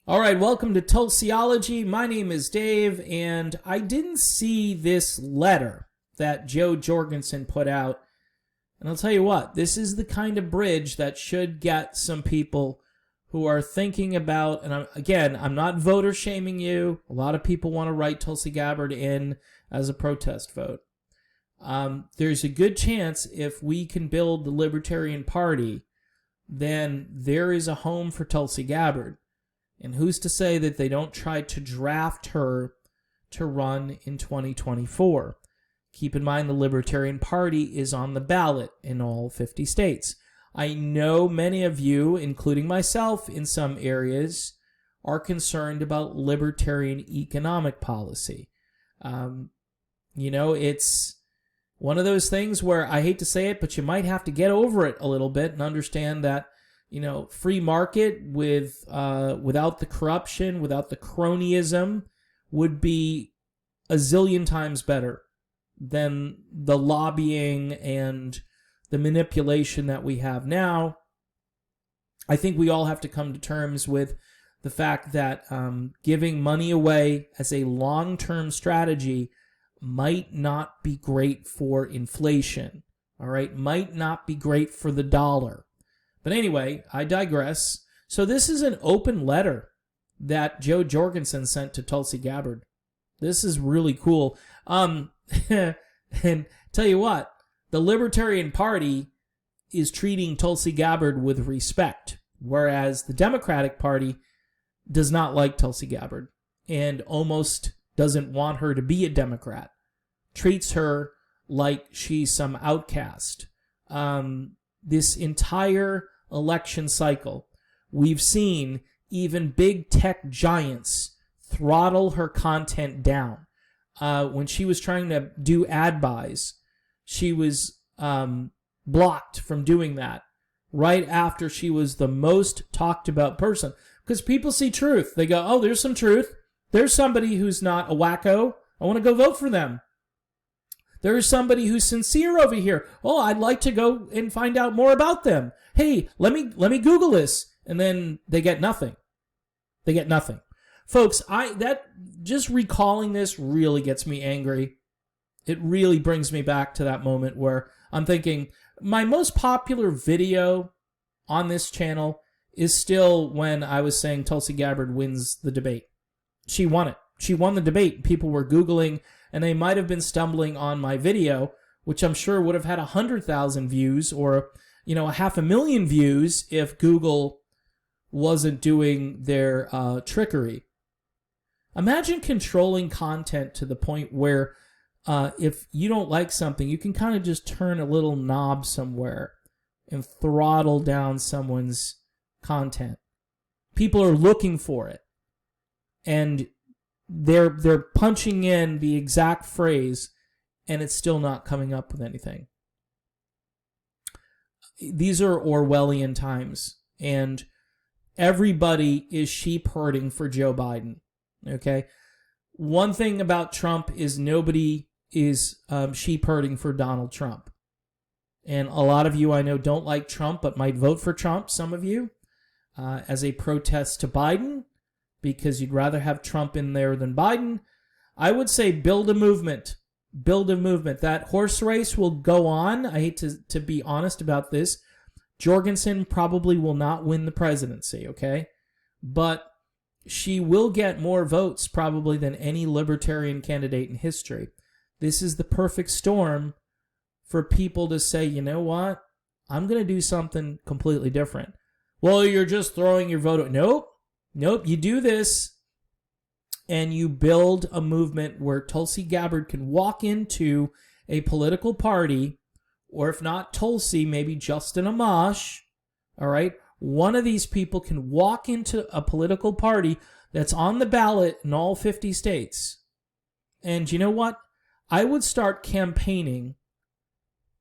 All right, welcome to Tulsiology. My name is Dave, and I didn't see this letter that Jo Jorgensen put out. And I'll tell you what, this is the kind of bridge that should get some people who are thinking about, and I'm not voter shaming you. A lot of people want to write Tulsi Gabbard in as a protest vote. There's a good chance if we can build the Libertarian Party, then there is a home for Tulsi Gabbard. And who's to say that they don't try to draft her to run in 2024? Keep in mind the Libertarian Party is on the ballot in all 50 states. I know many of you, including myself in some areas, are concerned about libertarian economic policy. It's one of those things where I hate to say it, but you might have to get over it a little bit and understand that free market without the corruption, without the cronyism, would be a zillion times better than the lobbying and the manipulation that we have now. I think we all have to come to terms with the fact that giving money away as a long-term strategy might not be great for inflation, all right? Might not be great for the dollar. But anyway, I digress. So this is an open letter that Jo Jorgensen sent to Tulsi Gabbard. This is really cool. And tell you what, the Libertarian Party is treating Tulsi Gabbard with respect, whereas the Democratic Party does not like Tulsi Gabbard and almost doesn't want her to be a Democrat. Treats her like she's some outcast. This entire election cycle, we've seen even big tech giants throttle her content down. When she was trying to do ad buys, she was blocked from doing that right after she was the most talked about person. Because people see truth. They go, oh, there's some truth. There's somebody who's not a wacko. I want to go vote for them. There's somebody who's sincere over here. Oh, I'd like to go and find out more about them. Hey, let me Google this. And then they get nothing. They get nothing. Folks, just recalling this really gets me angry. It really brings me back to that moment where I'm thinking, my most popular video on this channel is still when I was saying Tulsi Gabbard wins the debate. She won it. She won the debate. People were Googling, and they might have been stumbling on my video, which I'm sure would have had 100,000 views or, 500,000 views if Google wasn't doing their trickery. Imagine controlling content to the point where if you don't like something, you can kind of just turn a little knob somewhere and throttle down someone's content. People are looking for it, and they're punching in the exact phrase, and it's still not coming up with anything. These are Orwellian times, and everybody is sheep herding for Joe Biden. Okay? One thing about Trump is nobody is sheep herding for Donald Trump. And a lot of you I know don't like Trump, but might vote for Trump, some of you, as a protest to Biden, because you'd rather have Trump in there than Biden. I would say build a movement. Build a movement. That horse race will go on. I hate to be honest about this. Jorgensen probably will not win the presidency, okay? But she will get more votes probably than any libertarian candidate in history. This is the perfect storm for people to say, you know what? I'm going to do something completely different. Well, you're just throwing your vote. Nope. You do this, and you build a movement where Tulsi Gabbard can walk into a political party, or if not Tulsi, maybe Justin Amash, all right? One of these people can walk into a political party that's on the ballot in all 50 states. And you know what? I would start campaigning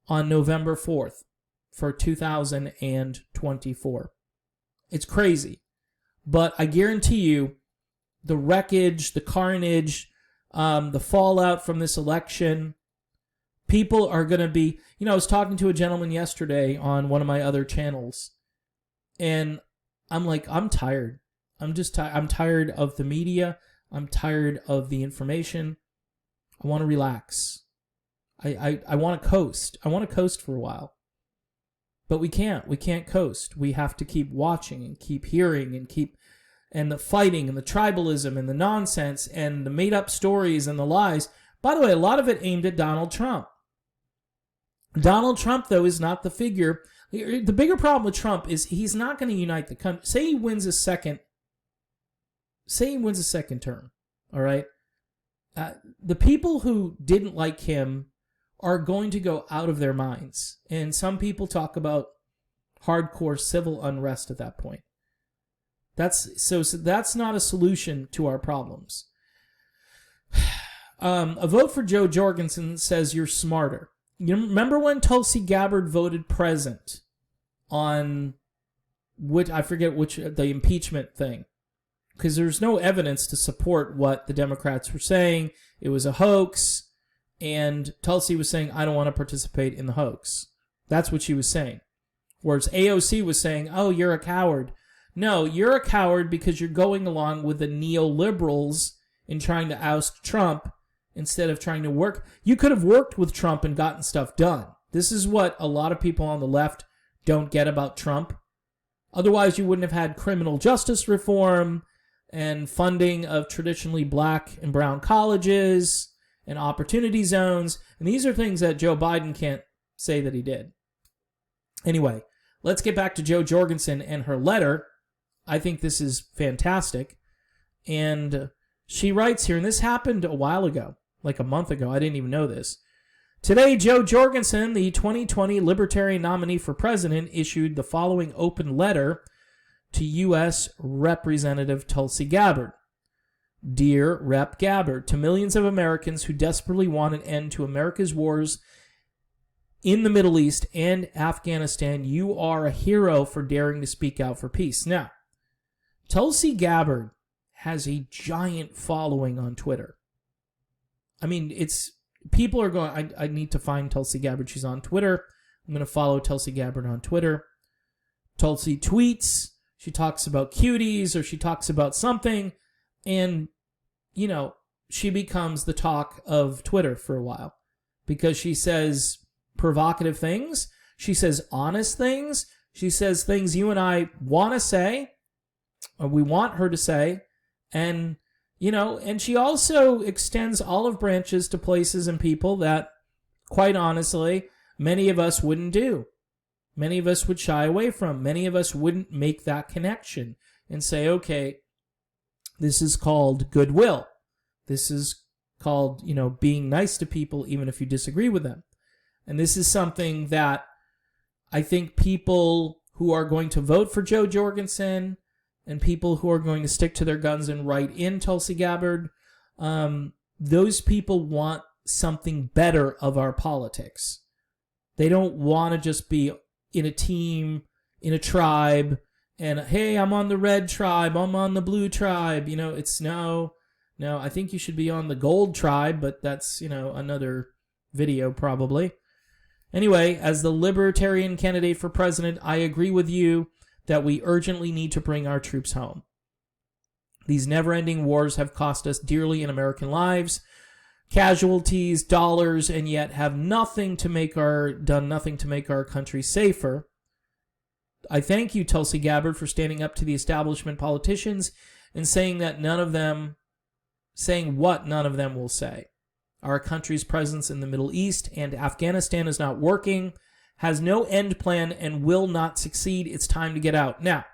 on November 4th for 2024. It's crazy. But I guarantee you, the wreckage, the carnage, the fallout from this election, people are going to be... I was talking to a gentleman yesterday on one of my other channels, and I'm like, I'm tired. I'm tired of the media. I'm tired of the information. I want to relax. I want to coast. I want to coast for a while. But we can't. We can't coast. We have to keep watching and keep hearing and the fighting and the tribalism and the nonsense and the made-up stories and the lies. By the way, a lot of it aimed at Donald Trump. Donald Trump, though, is not the figure. The bigger problem with Trump is he's not going to unite the country. Say he wins a second term, all right? The people who didn't like him are going to go out of their minds. And some people talk about hardcore civil unrest at that point. So that's not a solution to our problems. A vote for Jo Jorgensen says you're smarter. You remember when Tulsi Gabbard voted present on the impeachment thing? Because there's no evidence to support what the Democrats were saying. It was a hoax, and Tulsi was saying, I don't want to participate in the hoax. That's what she was saying. Whereas AOC was saying, oh, you're a coward. No, you're a coward because you're going along with the neoliberals in trying to oust Trump instead of trying to work. You could have worked with Trump and gotten stuff done. This is what a lot of people on the left don't get about Trump. Otherwise, you wouldn't have had criminal justice reform and funding of traditionally black and brown colleges and opportunity zones. And these are things that Joe Biden can't say that he did. Anyway, let's get back to Jo Jorgensen and her letter. I think this is fantastic. And she writes here, and this happened a while ago, like a month ago. I didn't even know this. Today, Jo Jorgensen, the 2020 Libertarian nominee for president, issued the following open letter to U.S. Representative Tulsi Gabbard. Dear Rep. Gabbard, to millions of Americans who desperately want an end to America's wars in the Middle East and Afghanistan, you are a hero for daring to speak out for peace. Now, Tulsi Gabbard has a giant following on Twitter. I mean, people are going, I need to find Tulsi Gabbard. She's on Twitter. I'm going to follow Tulsi Gabbard on Twitter. Tulsi tweets. She talks about cuties or she talks about something. And, you know, she becomes the talk of Twitter for a while because she says provocative things. She says honest things. She says things you and I want to say, or we want her to say. And, you know, and she also extends olive branches to places and people that, quite honestly, many of us wouldn't do. Many of us would shy away from. Many of us wouldn't make that connection and say, okay, this is called goodwill. This is called, you know, being nice to people even if you disagree with them. And this is something that I think people who are going to vote for Jo Jorgensen and people who are going to stick to their guns and write in Tulsi Gabbard, those people want something better of our politics. They don't want to just be in a team, in a tribe, and, hey, I'm on the red tribe, I'm on the blue tribe. You know, it's no, I think you should be on the gold tribe, but that's, you know, another video probably. Anyway, as the libertarian candidate for president, I agree with you that we urgently need to bring our troops home. These never-ending wars have cost us dearly in American lives, casualties, dollars, and yet have done nothing to make our country safer. I thank you, Tulsi Gabbard, for standing up to the establishment politicians and saying what none of them will say. Our country's presence in the Middle East and Afghanistan is not working, has no end plan, and will not succeed. It's time to get out. Now,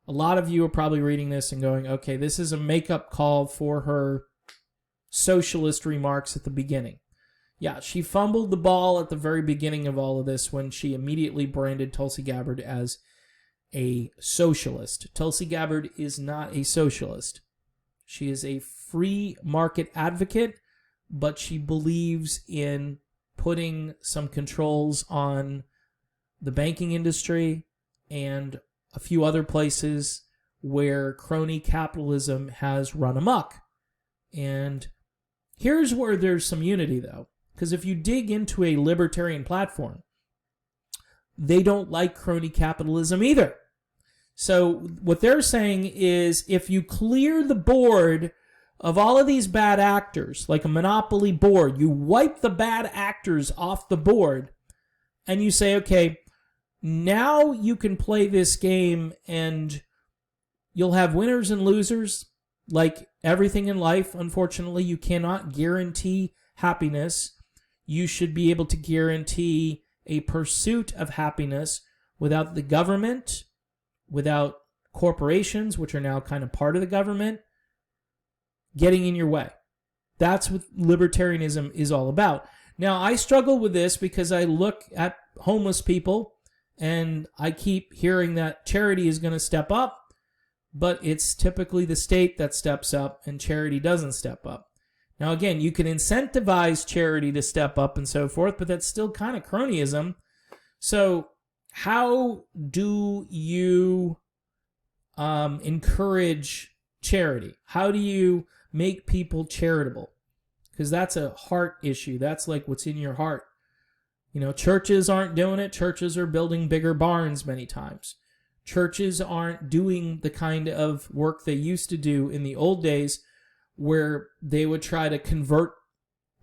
a lot of you are probably reading this and going, okay, this is a make-up call for her socialist remarks at the beginning. Yeah, she fumbled the ball at the very beginning of all of this when she immediately branded Tulsi Gabbard as a socialist. Tulsi Gabbard is not a socialist. She is a free market advocate, but she believes in putting some controls on the banking industry and a few other places where crony capitalism has run amok. And here's where there's some unity, though. Because if you dig into a libertarian platform, they don't like crony capitalism either. So what they're saying is if you clear the board of all of these bad actors, like a monopoly board, you wipe the bad actors off the board and you say, okay, now you can play this game and you'll have winners and losers. Like everything in life, unfortunately, you cannot guarantee happiness. You should be able to guarantee a pursuit of happiness without the government, without corporations, which are now kind of part of the government, getting in your way. That's what libertarianism is all about. Now, I struggle with this because I look at homeless people and I keep hearing that charity is going to step up, but it's typically the state that steps up and charity doesn't step up. Now, again, you can incentivize charity to step up and so forth, but that's still kind of cronyism. So how do you encourage charity? How do you make people charitable? Because that's a heart issue. That's like what's in your heart. You know, churches aren't doing it. Churches are building bigger barns many times. Churches aren't doing the kind of work they used to do in the old days where they would try to convert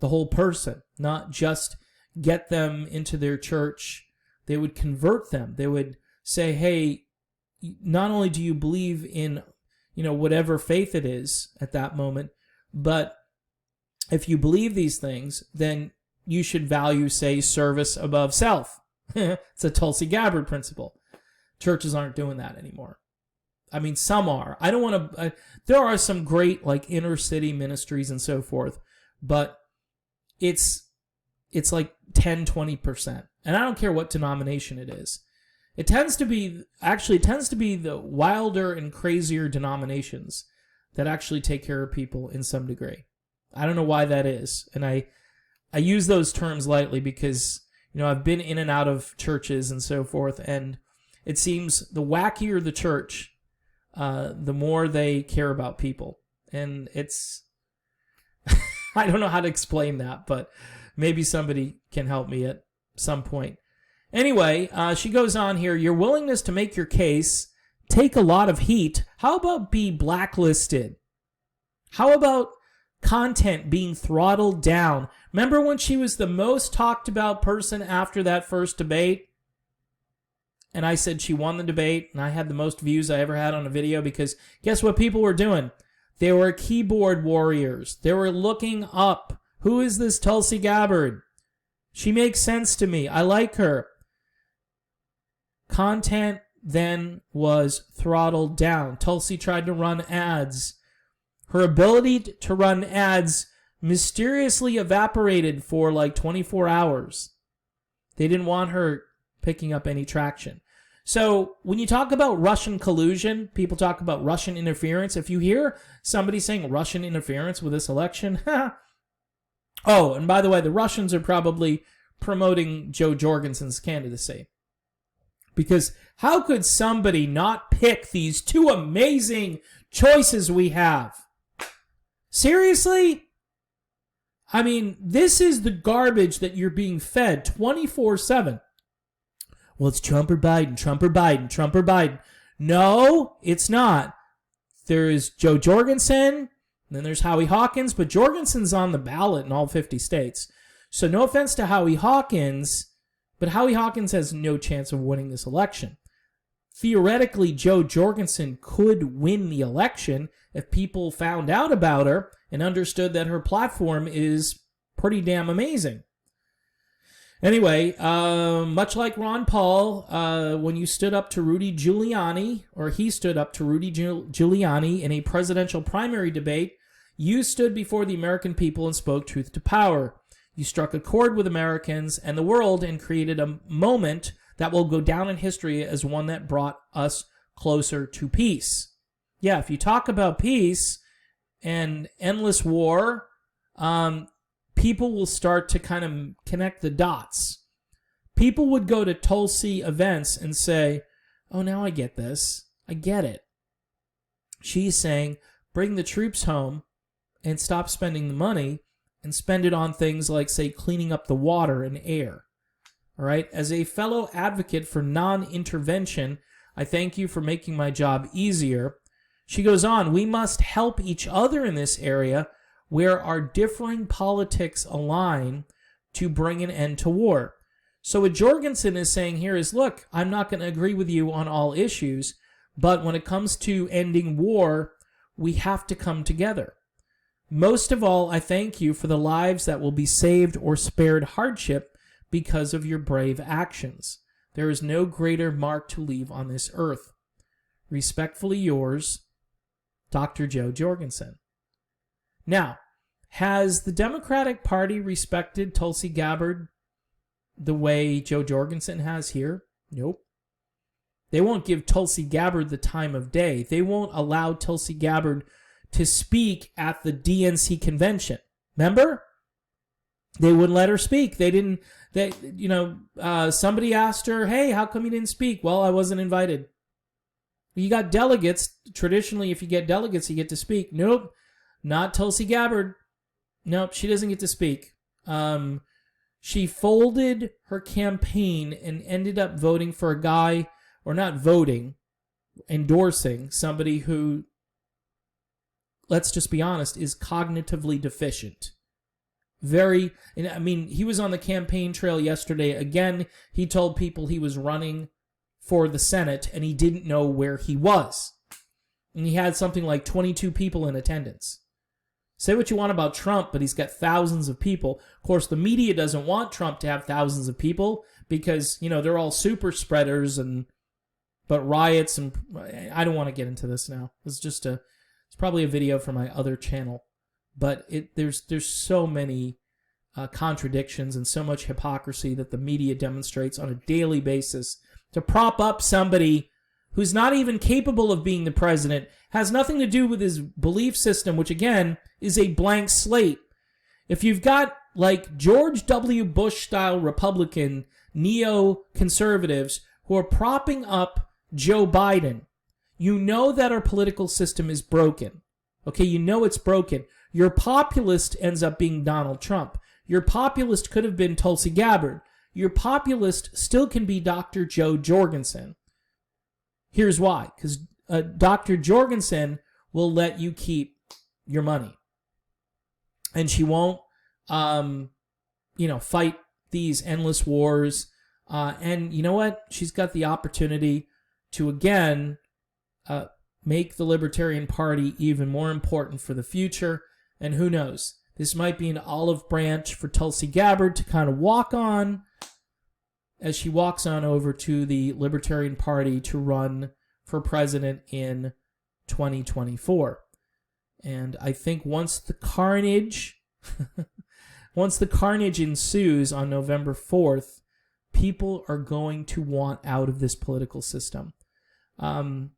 the whole person, not just get them into their church. They would convert them. They would say, hey, not only do you believe in, you know, whatever faith it is at that moment, but if you believe these things, then you should value, say, service above self. It's a Tulsi Gabbard principle. Churches aren't doing that anymore. I mean, some are. I don't want to... there are some great, like, inner city ministries and so forth, but it's like 10, 20%. And I don't care what denomination it is. It tends to be the wilder and crazier denominations that actually take care of people in some degree. I don't know why that is. And I use those terms lightly because, you know, I've been in and out of churches and so forth, and it seems the wackier the church, the more they care about people. And it's... I don't know how to explain that, but maybe somebody can help me at some point. Anyway, she goes on here. Your willingness to make your case take a lot of heat. How about be blacklisted? How about content being throttled down? Remember when she was the most talked about person after that first debate? And I said she won the debate, and I had the most views I ever had on a video because guess what people were doing? They were keyboard warriors. They were looking up. Who is this Tulsi Gabbard? She makes sense to me. I like her. Content then was throttled down. Tulsi tried to run ads. Her ability to run ads mysteriously evaporated for like 24 hours. They didn't want her picking up any traction. So when you talk about Russian collusion, people talk about Russian interference. If you hear somebody saying Russian interference with this election, oh, and by the way, the Russians are probably promoting Jo Jorgensen's candidacy. Because how could somebody not pick these two amazing choices we have? Seriously? I mean, this is the garbage that you're being fed 24/7. Well, it's Trump or Biden, Trump or Biden, Trump or Biden. No, it's not. There is Jo Jorgensen, then there's Howie Hawkins, but Jorgensen's on the ballot in all 50 states. So no offense to Howie Hawkins, but Howie Hawkins has no chance of winning this election. Theoretically, Jo Jorgensen could win the election if people found out about her and understood that her platform is pretty damn amazing. Anyway, much like Ron Paul, when you stood up to Rudy Giuliani, or he stood up to Rudy Giuliani in a presidential primary debate, you stood before the American people and spoke truth to power. You struck a chord with Americans and the world and created a moment that will go down in history as one that brought us closer to peace. Yeah, if you talk about peace and endless war, people will start to kind of connect the dots. People would go to Tulsi events and say, oh, now I get this. I get it. She's saying, bring the troops home and stop spending the money and spend it on things like, say, cleaning up the water and air. All right? As a fellow advocate for non-intervention, I thank you for making my job easier. She goes on, we must help each other in this area where our differing politics align to bring an end to war. So what Jorgensen is saying here is, look, I'm not going to agree with you on all issues, but when it comes to ending war, we have to come together. Most of all, I thank you for the lives that will be saved or spared hardship because of your brave actions. There is no greater mark to leave on this earth. Respectfully yours, Dr. Jo Jorgensen. Now, has the Democratic Party respected Tulsi Gabbard the way Jo Jorgensen has here? Nope. They won't give Tulsi Gabbard the time of day. They won't allow Tulsi Gabbard to speak at the DNC convention. Remember? They wouldn't let her speak. Somebody asked her, hey, how come you didn't speak? Well, I wasn't invited. You got delegates. Traditionally, if you get delegates, you get to speak. Nope. Not Tulsi Gabbard. Nope, she doesn't get to speak. She folded her campaign and ended up voting for a guy, or not voting, endorsing somebody who, let's just be honest, is cognitively deficient. He was on the campaign trail yesterday. Again, he told people he was running for the Senate, and he didn't know where he was. And he had something like 22 people in attendance. Say what you want about Trump, but he's got thousands of people. Of course, the media doesn't want Trump to have thousands of people because, they're all super spreaders but riots, and I don't want to get into this now. It's probably a video for my other channel. But there's so many contradictions and so much hypocrisy that the media demonstrates on a daily basis to prop up somebody who's not even capable of being the president, has nothing to do with his belief system, which again is a blank slate. If you've got like George W. Bush-style Republican neo-conservatives who are propping up Joe Biden, you know that our political system is broken. Okay, you know it's broken. Your populist ends up being Donald Trump. Your populist could have been Tulsi Gabbard. Your populist still can be Dr. Jo Jorgensen. Here's why. Because Dr. Jorgensen will let you keep your money. And she won't, fight these endless wars. And you know what? She's got the opportunity to, again, make the Libertarian Party even more important for the future. And who knows? This might be an olive branch for Tulsi Gabbard to kind of walk on as she walks on over to the Libertarian Party to run for president in 2024. And I think once the carnage ensues on November 4th, people are going to want out of this political system. The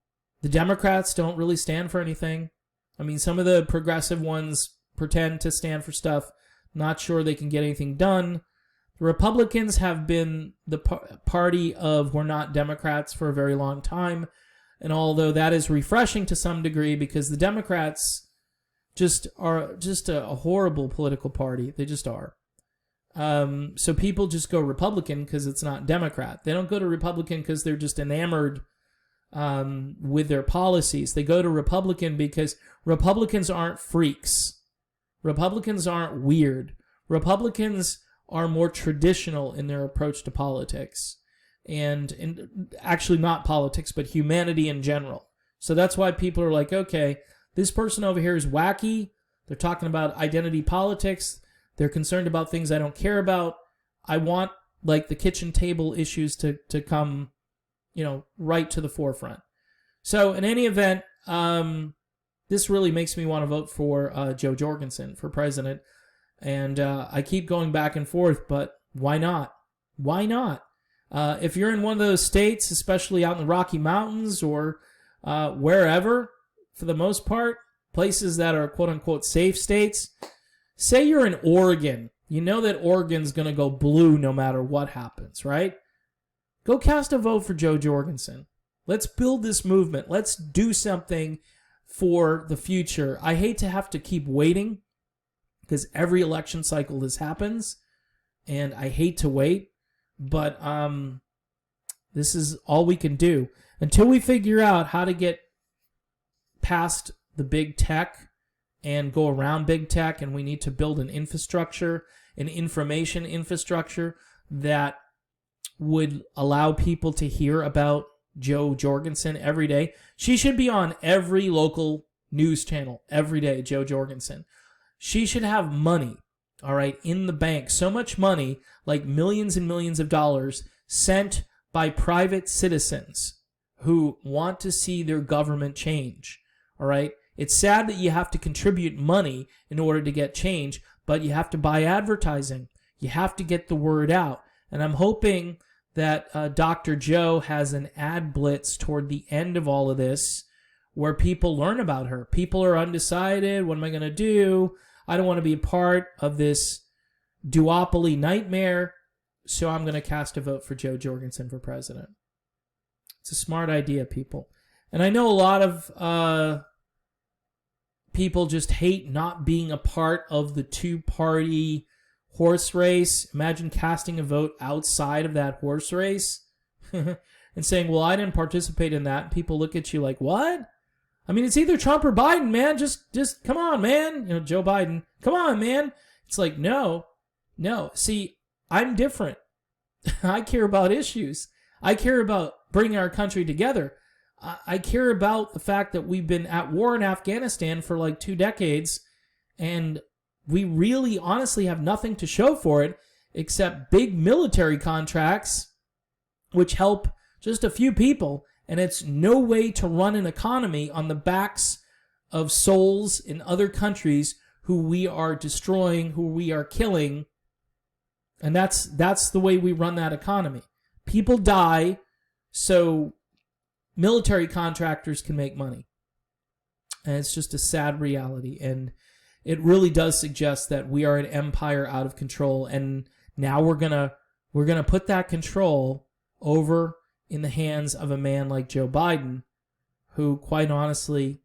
Democrats don't really stand for anything. I mean, some of the progressive ones pretend to stand for stuff. Not sure they can get anything done. The Republicans have been the party of we're not Democrats for a very long time. And although that is refreshing to some degree because the Democrats are a horrible political party. They just are. So people just go Republican because it's not Democrat. They don't go to Republican because they're just enamored with their policies. They go to Republican because Republicans aren't freaks. Republicans aren't weird. Republicans are more traditional in their approach to politics. And actually not politics, but humanity in general. So that's why people are like, okay, this person over here is wacky. They're talking about identity politics. They're concerned about things I don't care about. I want like the kitchen table issues to come, right to the forefront. So in any event, this really makes me want to vote for Jo Jorgensen for president. And I keep going back and forth, but why not? Why not? If you're in one of those states, especially out in the Rocky Mountains or wherever, for the most part, places that are quote-unquote safe states, say you're in Oregon. You know that Oregon's going to go blue no matter what happens, right? Go cast a vote for Jo Jorgensen. Let's build this movement. Let's do something for the future. I hate to have to keep waiting because every election cycle this happens, and I hate to wait, but this is all we can do. until we figure out how to get past the big tech and go around big tech, and we need to build an infrastructure, an information infrastructure that would allow people to hear about Jo Jorgensen every day. She should be on every local news channel every day, Jo Jorgensen. She should have money, all right, in the bank. So much money, like millions and millions of dollars, sent by private citizens who want to see their government change, all right? It's sad that you have to contribute money in order to get change, but you have to buy advertising. You have to get the word out. And I'm hoping that Dr. Jo has an ad blitz toward the end of all of this where people learn about her. People are undecided. What am I going to do? I don't want to be a part of this duopoly nightmare, so I'm going to cast a vote for Jo Jorgensen for president. It's a smart idea, people. And I know a lot of people just hate not being a part of the two-party horse race. Imagine casting a vote outside of that horse race and saying, well, I didn't participate in that. And people look at you like, what? I mean, it's either Trump or Biden, man. Just come on, man. You know, Joe Biden. Come on, man. It's like, no. See, I'm different. I care about issues. I care about bringing our country together. I care about the fact that we've been at war in Afghanistan for like 2 decades, and we really honestly have nothing to show for it except big military contracts, which help just a few people, and it's no way to run an economy on the backs of souls in other countries who we are destroying, who we are killing, and that's the way we run that economy. People die so military contractors can make money. And it's just a sad reality. And it really does suggest that we are an empire out of control. And now we're gonna put that control over in the hands of a man like Joe Biden, who quite honestly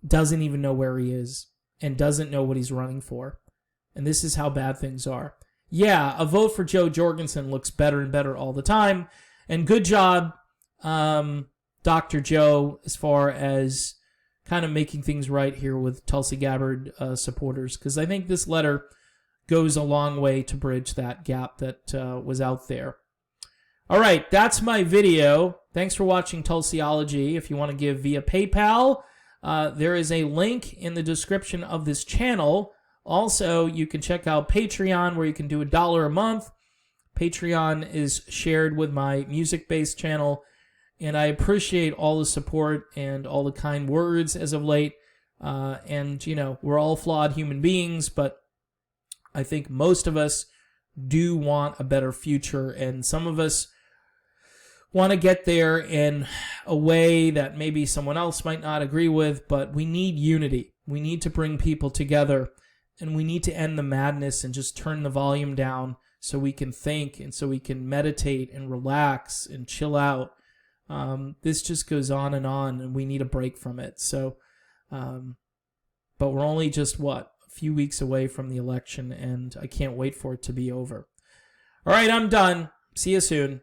doesn't even know where he is and doesn't know what he's running for. And this is how bad things are. Yeah, a vote for Jo Jorgensen looks better and better all the time. And good job, Dr. Jo, as far as kind of making things right here with Tulsi Gabbard supporters, because I think this letter goes a long way to bridge that gap that was out there. All right, that's my video. Thanks for watching Tulsiology. If you want to give via PayPal, there is a link in the description of this channel. Also, you can check out Patreon, where you can do $1 a month. Patreon is shared with my music-based channel, and I appreciate all the support and all the kind words as of late. And, you know, we're all flawed human beings, but I think most of us do want a better future, and some of us want to get there in a way that maybe someone else might not agree with, but we need unity. We need to bring people together, and we need to end the madness and just turn the volume down so we can think and so we can meditate and relax and chill out. This just goes on, and we need a break from it. So, but we're only just, a few weeks away from the election, and I can't wait for it to be over. All right, I'm done. See you soon.